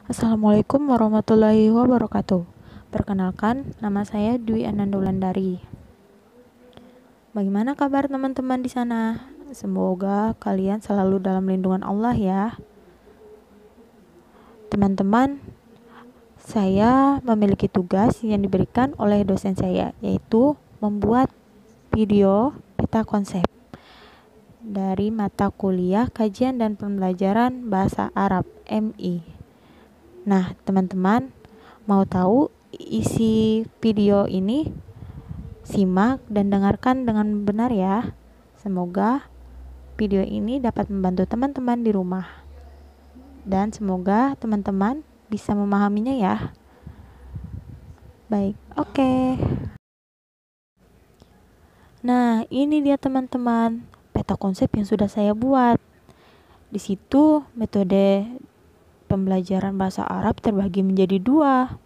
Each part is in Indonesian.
Assalamualaikum warahmatullahi wabarakatuh. Perkenalkan, nama saya Dwi Ananda Wulandari. Bagaimana kabar teman-teman di sana? Semoga kalian selalu dalam lindungan Allah ya. Teman-teman, saya memiliki tugas yang diberikan oleh dosen saya, yaitu membuat video peta konsep dari mata kuliah Kajian dan Pembelajaran Bahasa Arab MI. Nah, teman-teman, mau tahu isi video ini? Simak dan dengarkan dengan benar ya. Semoga video ini dapat membantu teman-teman di rumah. Dan semoga teman-teman bisa memahaminya ya. Baik, oke. Nah, ini dia teman-teman, peta konsep yang sudah saya buat. Di situ metode pembelajaran bahasa Arab terbagi menjadi dua.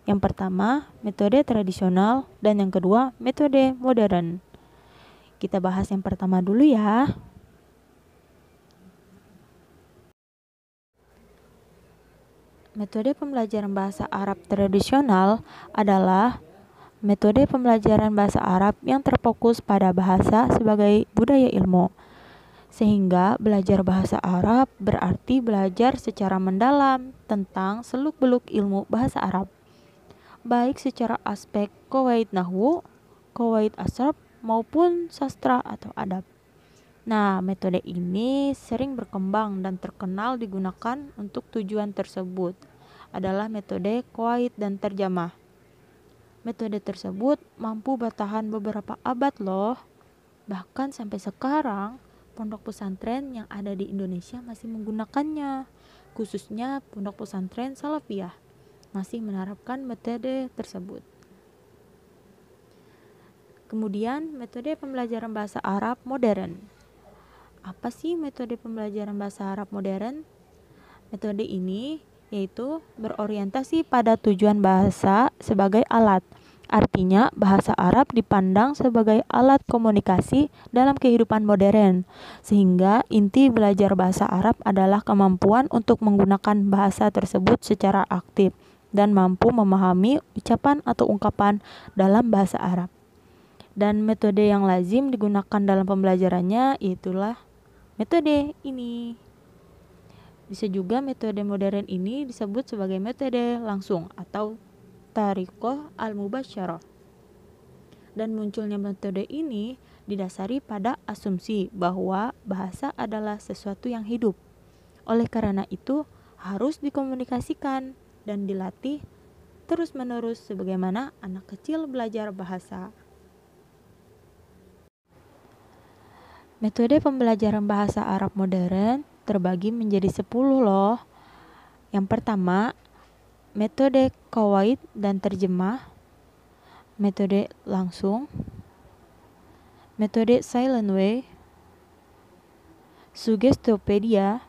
Yang pertama, metode tradisional, dan yang kedua, metode modern. Kita bahas yang pertama dulu ya. Metode pembelajaran bahasa Arab tradisional adalah metode pembelajaran bahasa Arab yang terfokus pada bahasa sebagai budaya ilmu. Sehingga belajar bahasa Arab berarti belajar secara mendalam tentang seluk-beluk ilmu bahasa Arab, baik secara aspek qawaid nahwu, qawaid asraf, maupun sastra atau adab. Nah, metode ini sering berkembang dan terkenal digunakan untuk tujuan tersebut adalah metode qawaid dan terjemah. Metode tersebut mampu bertahan beberapa abad loh. Bahkan sampai sekarang, pondok pesantren yang ada di Indonesia masih menggunakannya. Khususnya pondok pesantren Salafiyah masih menerapkan metode tersebut. Kemudian, metode pembelajaran bahasa Arab modern. Apa sih metode pembelajaran bahasa Arab modern? Metode ini yaitu berorientasi pada tujuan bahasa sebagai alat. Artinya, bahasa Arab dipandang sebagai alat komunikasi dalam kehidupan modern, sehingga inti belajar bahasa Arab adalah kemampuan untuk menggunakan bahasa tersebut secara aktif dan mampu memahami ucapan atau ungkapan dalam bahasa Arab. Dan metode yang lazim digunakan dalam pembelajarannya itulah metode ini. Bisa juga metode modern ini disebut sebagai metode langsung atau tariqah al-mubasyarah. Dan munculnya metode ini didasari pada asumsi bahwa bahasa adalah sesuatu yang hidup. Oleh karena itu, harus dikomunikasikan dan dilatih terus-menerus sebagaimana anak kecil belajar bahasa. Metode pembelajaran bahasa Arab modern terbagi menjadi 10 loh. Yang pertama, metode qawaid dan terjemah, metode langsung, metode silent way, Suggestopedia,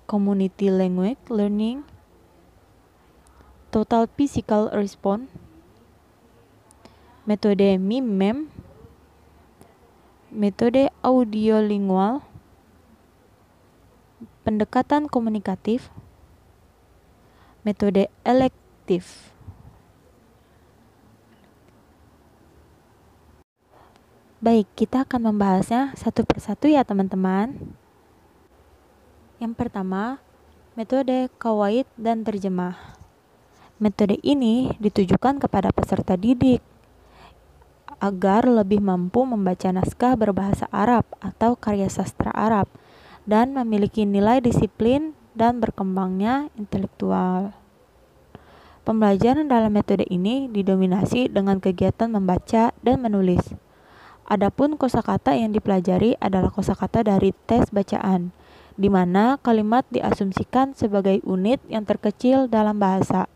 community language learning, total physical response, metode mimem, metode audiolingual, pendekatan komunikatif, metode elektif. Baik, kita akan membahasnya satu persatu ya teman-teman. Yang pertama, metode qawaid dan terjemah. Metode ini ditujukan kepada peserta didik agar lebih mampu membaca naskah berbahasa Arab atau karya sastra Arab dan memiliki nilai disiplin dan berkembangnya intelektual. Pembelajaran dalam metode ini didominasi dengan kegiatan membaca dan menulis. Adapun kosakata yang dipelajari adalah kosakata dari tes bacaan, di mana kalimat diasumsikan sebagai unit yang terkecil dalam bahasa.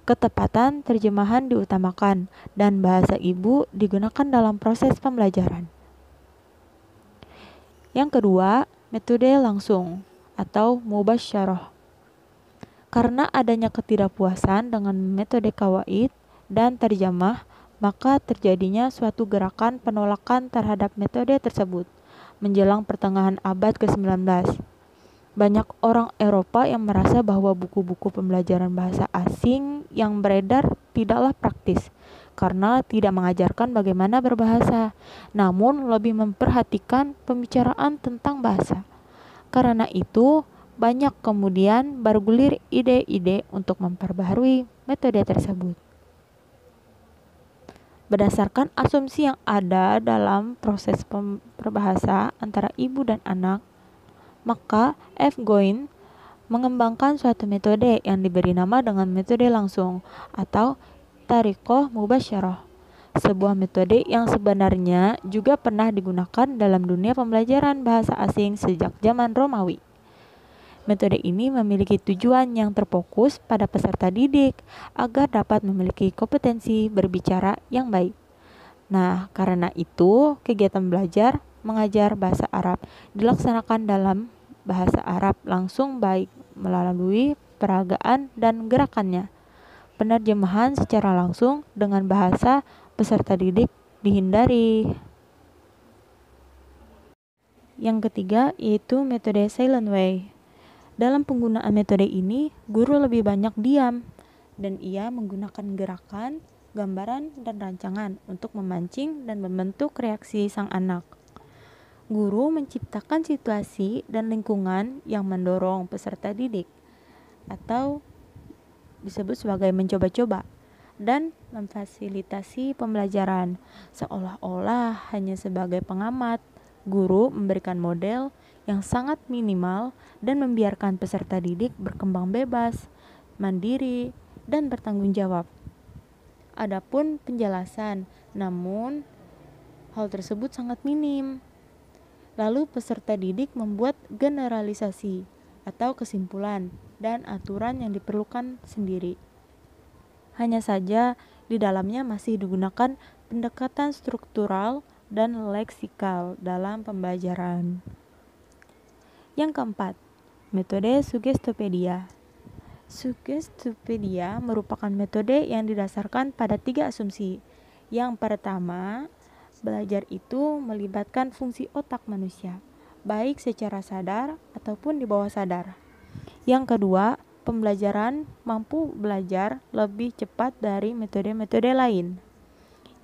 Ketepatan terjemahan diutamakan dan bahasa ibu digunakan dalam proses pembelajaran. Yang kedua, metode langsung atau mubasyarah. Karena adanya ketidakpuasan dengan metode qawaid dan terjemah, maka terjadinya suatu gerakan penolakan terhadap metode tersebut menjelang pertengahan abad ke-19. Banyak orang Eropa yang merasa bahwa buku-buku pembelajaran bahasa asing yang beredar tidaklah praktis karena tidak mengajarkan bagaimana berbahasa, namun lebih memperhatikan pembicaraan tentang bahasa. Karena itu, banyak kemudian bergulir ide-ide untuk memperbaharui metode tersebut. Berdasarkan asumsi yang ada dalam proses berbahasa antara ibu dan anak, maka F. Goin mengembangkan suatu metode yang diberi nama dengan metode langsung atau Tariqah Mubasyarah, sebuah metode yang sebenarnya juga pernah digunakan dalam dunia pembelajaran bahasa asing sejak zaman Romawi. Metode ini memiliki tujuan yang terfokus pada peserta didik agar dapat memiliki kompetensi berbicara yang baik. Nah, karena itu kegiatan belajar mengajar bahasa Arab dilaksanakan dalam bahasa Arab langsung baik melalui peragaan dan gerakannya. Penerjemahan secara langsung dengan bahasa peserta didik dihindari. Yang ketiga yaitu metode Silent Way. Dalam penggunaan metode ini, guru lebih banyak diam dan ia menggunakan gerakan, gambaran, dan rancangan untuk memancing dan membentuk reaksi sang anak. Guru menciptakan situasi dan lingkungan yang mendorong peserta didik atau disebut sebagai mencoba-coba dan memfasilitasi pembelajaran seolah-olah hanya sebagai pengamat. Guru memberikan model yang sangat minimal dan membiarkan peserta didik berkembang bebas, mandiri, dan bertanggung jawab. Adapun penjelasan, namun hal tersebut sangat minim. Lalu peserta didik membuat generalisasi atau kesimpulan dan aturan yang diperlukan sendiri. Hanya saja di dalamnya masih digunakan pendekatan struktural dan leksikal dalam pembelajaran. Yang keempat, metode Suggestopedia. Suggestopedia merupakan metode yang didasarkan pada 3 asumsi. Yang pertama, belajar itu melibatkan fungsi otak manusia, baik secara sadar ataupun di bawah sadar. Yang kedua, pembelajaran mampu belajar lebih cepat dari metode-metode lain.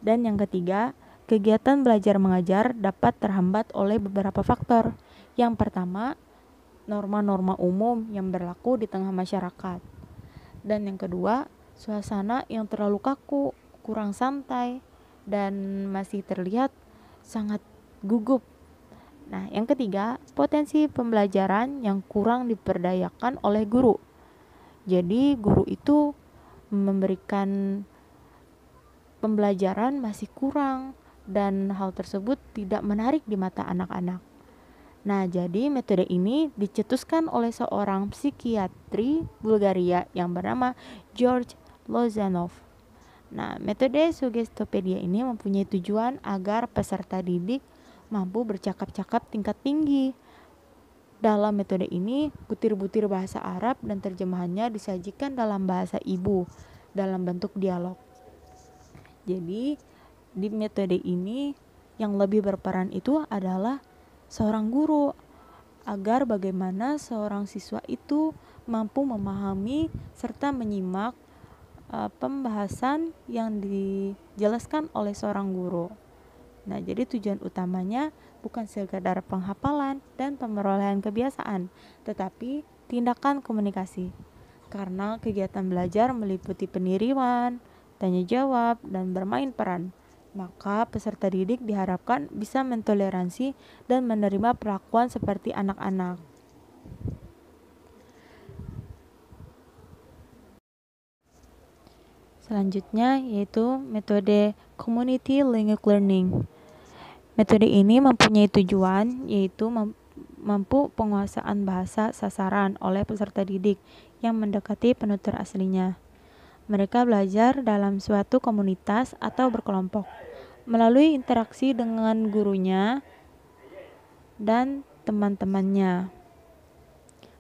Dan yang ketiga, kegiatan belajar mengajar dapat terhambat oleh beberapa faktor. Yang pertama, norma-norma umum yang berlaku di tengah masyarakat. Dan yang kedua, suasana yang terlalu kaku, kurang santai, dan masih terlihat sangat gugup. Nah, yang ketiga, potensi pembelajaran yang kurang diperdayakan oleh guru. Jadi, guru itu memberikan pembelajaran masih kurang dan hal tersebut tidak menarik di mata anak-anak. Nah, jadi metode ini dicetuskan oleh seorang psikiatri Bulgaria yang bernama George Lozanov. Nah, metode Suggestopedia ini mempunyai tujuan agar peserta didik mampu bercakap-cakap tingkat tinggi. Dalam metode ini, butir-butir bahasa Arab dan terjemahannya disajikan dalam bahasa ibu dalam bentuk dialog. Jadi, di metode ini yang lebih berperan itu adalah seorang guru agar bagaimana seorang siswa itu mampu memahami serta menyimak pembahasan yang dijelaskan oleh seorang guru. Nah, jadi tujuan utamanya bukan sekadar penghafalan dan pemerolehan kebiasaan, tetapi tindakan komunikasi. Karena kegiatan belajar meliputi peniriman, tanya jawab, dan bermain peran, maka peserta didik diharapkan bisa mentoleransi dan menerima perlakuan seperti anak-anak. Selanjutnya yaitu metode Community Language Learning. Metode ini mempunyai tujuan yaitu mampu penguasaan bahasa sasaran oleh peserta didik yang mendekati penutur aslinya. Mereka belajar dalam suatu komunitas atau berkelompok melalui interaksi dengan gurunya dan teman-temannya.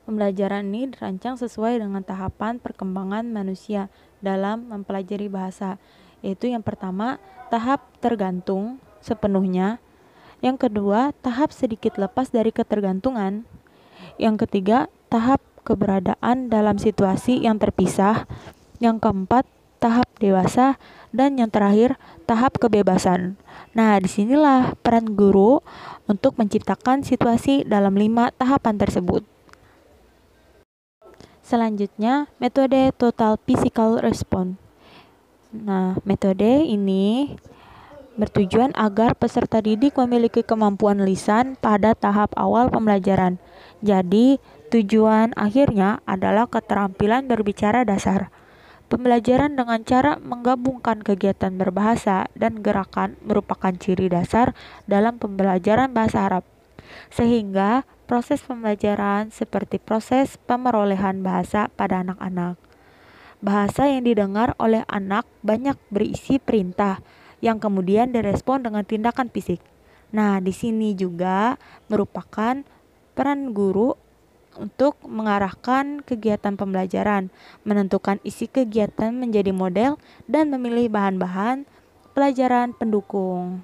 Pembelajaran ini dirancang sesuai dengan tahapan perkembangan manusia dalam mempelajari bahasa, yaitu yang pertama, tahap tergantung sepenuhnya. Yang kedua, tahap sedikit lepas dari ketergantungan. Yang ketiga, tahap keberadaan dalam situasi yang terpisah. Yang keempat, tahap dewasa. Dan yang terakhir, tahap kebebasan. Nah, disinilah peran guru untuk menciptakan situasi dalam 5 tahapan tersebut. Selanjutnya, metode Total Physical Response. Nah, metode ini bertujuan agar peserta didik memiliki kemampuan lisan pada tahap awal pembelajaran. Jadi, tujuan akhirnya adalah keterampilan berbicara dasar. Pembelajaran dengan cara menggabungkan kegiatan berbahasa dan gerakan merupakan ciri dasar dalam pembelajaran bahasa Arab. Sehingga proses pembelajaran seperti proses pemerolehan bahasa pada anak-anak. Bahasa yang didengar oleh anak banyak berisi perintah yang kemudian direspon dengan tindakan fisik. Nah, di sini juga merupakan peran guru untuk mengarahkan kegiatan pembelajaran, menentukan isi kegiatan menjadi model, dan memilih bahan-bahan pelajaran pendukung.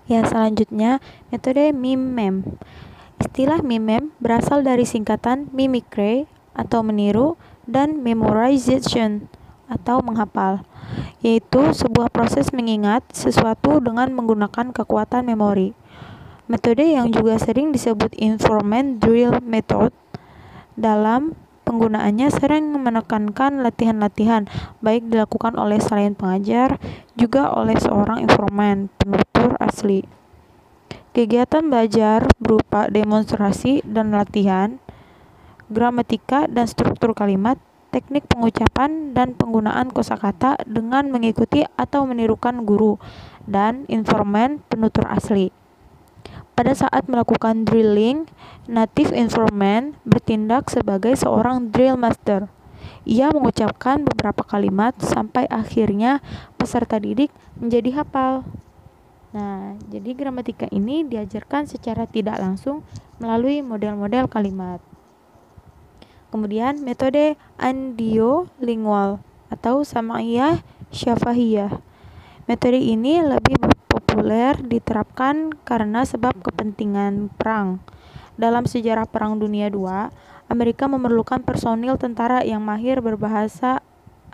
Ya, selanjutnya metode MIMEM. Istilah MIMEM berasal dari singkatan mimicry atau meniru dan memorization atau menghafal, yaitu sebuah proses mengingat sesuatu dengan menggunakan kekuatan memori. Metode yang juga sering disebut informant drill method dalam penggunaannya sering menekankan latihan-latihan baik dilakukan oleh selain pengajar juga oleh seorang informan penutur asli. Kegiatan belajar berupa demonstrasi dan latihan, gramatika dan struktur kalimat, teknik pengucapan dan penggunaan kosakata dengan mengikuti atau menirukan guru dan informan penutur asli. Pada saat melakukan drilling, native informant bertindak sebagai seorang drill master. Ia mengucapkan beberapa kalimat sampai akhirnya peserta didik menjadi hafal. Nah, jadi gramatika ini diajarkan secara tidak langsung melalui model-model kalimat. Kemudian metode andiolingual atau samaiyah syafahiyah. Metode ini lebih populer diterapkan karena sebab kepentingan perang. Dalam sejarah Perang Dunia II, Amerika memerlukan personil tentara yang mahir berbahasa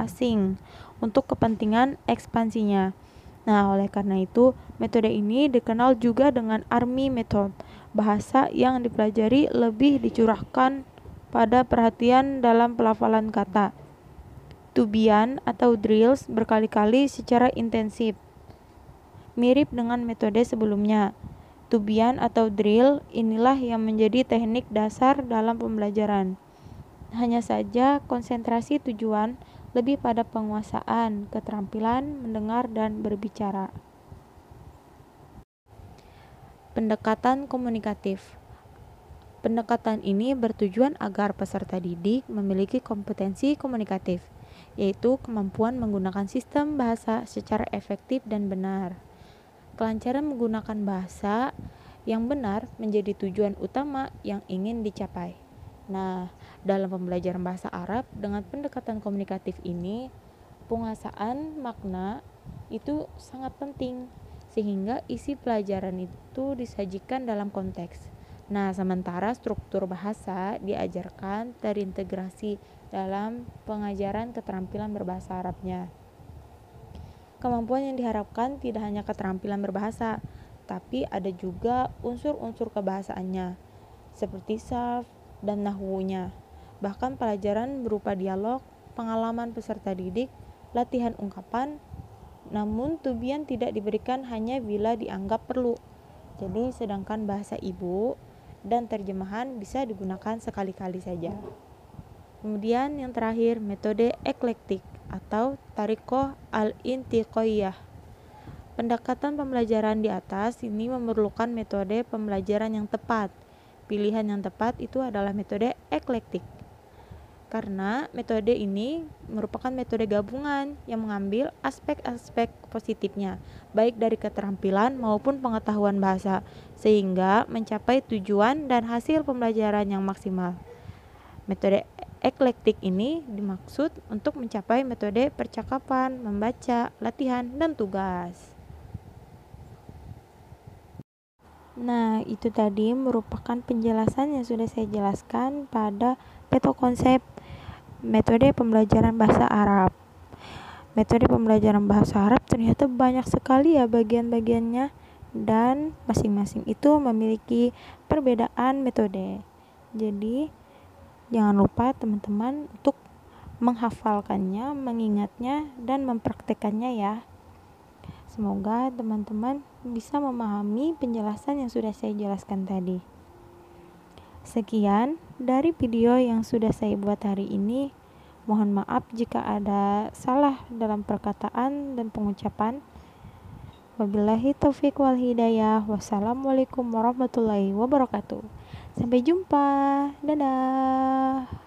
asing untuk kepentingan ekspansinya. Nah, oleh karena itu, metode ini dikenal juga dengan Army Method. Bahasa yang dipelajari lebih dicurahkan pada perhatian dalam pelafalan kata. Tubian atau drills berkali-kali secara intensif. Mirip dengan metode sebelumnya, tubian atau drill inilah yang menjadi teknik dasar dalam pembelajaran. Hanya saja konsentrasi tujuan lebih pada penguasaan, keterampilan mendengar dan berbicara. Pendekatan komunikatif. Pendekatan ini bertujuan agar peserta didik memiliki kompetensi komunikatif, yaitu kemampuan menggunakan sistem bahasa secara efektif dan benar. Kelancaran menggunakan bahasa yang benar menjadi tujuan utama yang ingin dicapai. Nah, dalam pembelajaran bahasa Arab dengan pendekatan komunikatif ini, penguasaan makna itu sangat penting sehingga isi pelajaran itu disajikan dalam konteks. Nah, sementara struktur bahasa diajarkan terintegrasi dalam pengajaran keterampilan berbahasa Arabnya. Kemampuan yang diharapkan tidak hanya keterampilan berbahasa, tapi ada juga unsur-unsur kebahasaannya, seperti sarf dan nahwunya. Bahkan pelajaran berupa dialog, pengalaman peserta didik, latihan ungkapan, namun tubian tidak diberikan hanya bila dianggap perlu. Jadi sedangkan bahasa ibu dan terjemahan bisa digunakan sekali-kali saja. Kemudian yang terakhir, metode eklektik atau tariqah al-intiqaiyah. Pendekatan pembelajaran di atas ini memerlukan metode pembelajaran yang tepat. Pilihan yang tepat itu adalah metode eklektik. Karena metode ini merupakan metode gabungan yang mengambil aspek-aspek positifnya, baik dari keterampilan maupun pengetahuan bahasa, sehingga mencapai tujuan dan hasil pembelajaran yang maksimal. Metode eklektik ini dimaksud untuk mencapai metode percakapan, membaca, latihan, dan tugas. Nah, itu tadi merupakan penjelasan yang sudah saya jelaskan pada peto konsep metode pembelajaran bahasa Arab. Metode pembelajaran bahasa Arab ternyata banyak sekali ya bagian-bagiannya, dan masing-masing itu memiliki perbedaan metode. Jadi, jangan lupa teman-teman untuk menghafalkannya, mengingatnya, dan mempraktekannya ya. Semoga teman-teman bisa memahami penjelasan yang sudah saya jelaskan tadi. Sekian dari video yang sudah saya buat hari ini. Mohon maaf jika ada salah dalam perkataan dan pengucapan. Wabillahi taufiq wal hidayah. Wassalamualaikum warahmatullahi wabarakatuh. Sampai jumpa. Dadah.